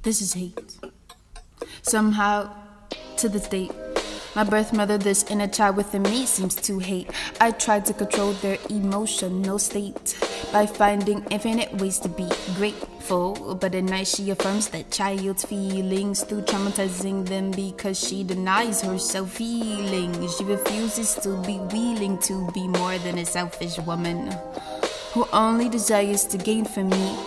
This is hate. Somehow, to this date, my birth mother, this inner child within me seems to hate. I tried to control their emotional state by finding infinite ways to be grateful. But at night she affirms that child's feelings through traumatizing them because she denies herself feeling. She refuses to be willing to be more than a selfish woman who only desires to gain from me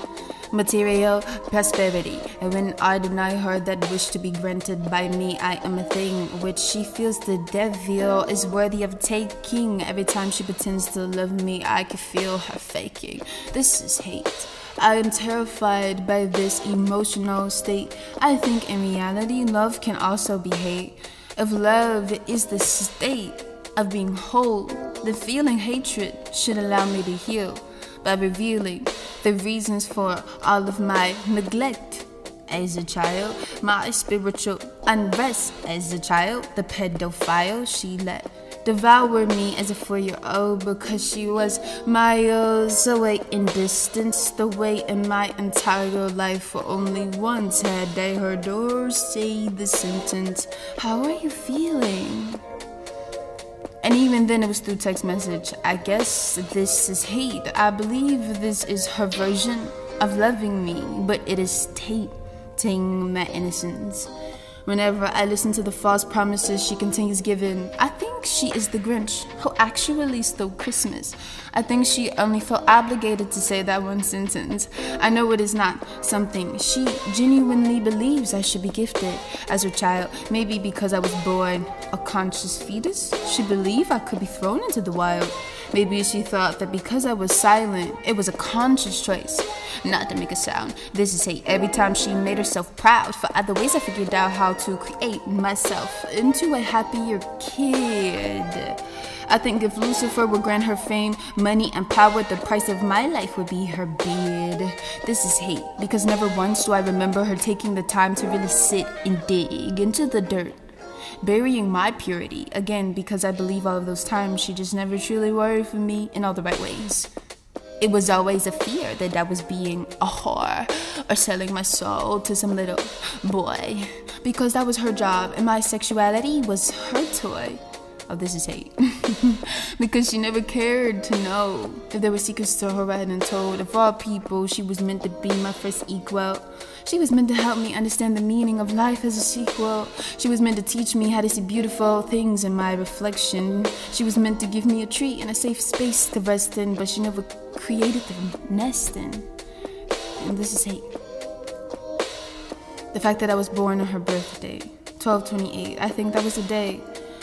material prosperity. And when I deny her that wish to be granted by me, I am a thing which she feels the devil is worthy of taking. Every time she pretends to love me, I can feel her faking. This is hate. I am terrified by this emotional state. I think in reality, love can also be hate. If love is the state of being whole, then feeling hatred should allow me to heal by revealing the reasons for all of my neglect as a child, my spiritual unrest as a child, the pedophile she let devour me as a 4-year-old because she was miles away in distance, the way in my entire life. For only once had I heard her say the sentence, "How are you feeling?" And even then it was through text message. I guess this is hate. I believe this is her version of loving me, but it is tainting my innocence. Whenever I listen to the false promises she continues giving, I think she is the Grinch who actually stole Christmas. I think she only felt obligated to say that one sentence. I know it is not something she genuinely believes I should be gifted as her child. Maybe because I was born a conscious fetus, she believed I could be thrown into the wild. Maybe she thought that because I was silent, it was a conscious choice not to make a sound. This is hate. Every time she made herself proud for other ways, I figured out how to create myself into a happier kid. I think if Lucifer would grant her fame, money, and power, the price of my life would be her beard. This is hate, because never once do I remember her taking the time to really sit and dig into the dirt, burying my purity. Again, because I believe all of those times she just never truly worried for me in all the right ways. It was always a fear that I was being a whore or selling my soul to some little boy, because that was her job and my sexuality was her toy. Oh, this is hate. Because she never cared to know if there were secrets to her I hadn't told. Of all people, she was meant to be my first equal. She was meant to help me understand the meaning of life as a sequel. She was meant to teach me how to see beautiful things in my reflection. She was meant to give me a treat and a safe space to rest in, but she never created the nest in. And this is hate. The fact that I was born on her birthday, 12/28, I think that was the day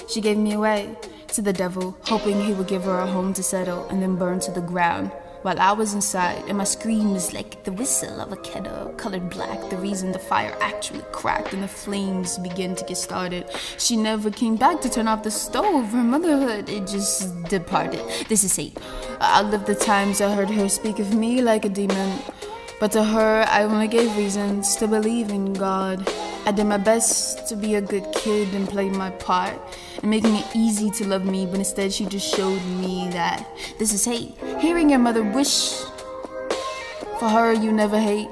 she gave me away to the devil, hoping he would give her a home to settle and then burn to the ground while I was inside, and my scream was like the whistle of a kettle colored black, the reason the fire actually cracked and the flames began to get started. She never came back to turn off the stove. Her motherhood, it just departed. This is hate. All of the times I heard her speak of me like a demon, but to her I only gave reasons to believe in God. I did my best to be a good kid and play my part and making it easy to love me, but instead she just showed me that this is hate. Hearing your mother wish for her you never hate,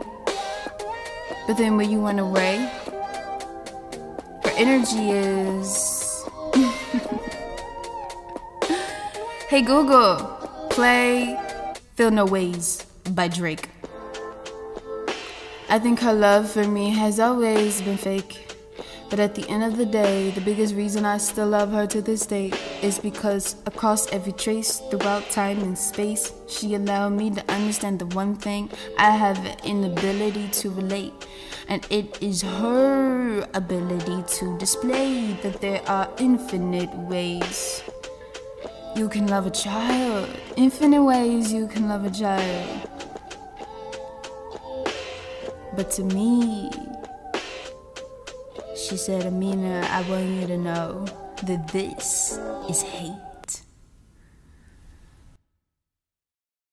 but then when you went away, her energy is Hey Google, play Feel No Ways by Drake. I think her love for me has always been fake, but at the end of the day, the biggest reason I still love her to this day is because across every trace throughout time and space, she allowed me to understand the one thing I have an inability to relate, and it is her ability to display that there are infinite ways you can love a child. Infinite ways you can love a child. But to me, she said, "Amina, I want you to know that this is hate."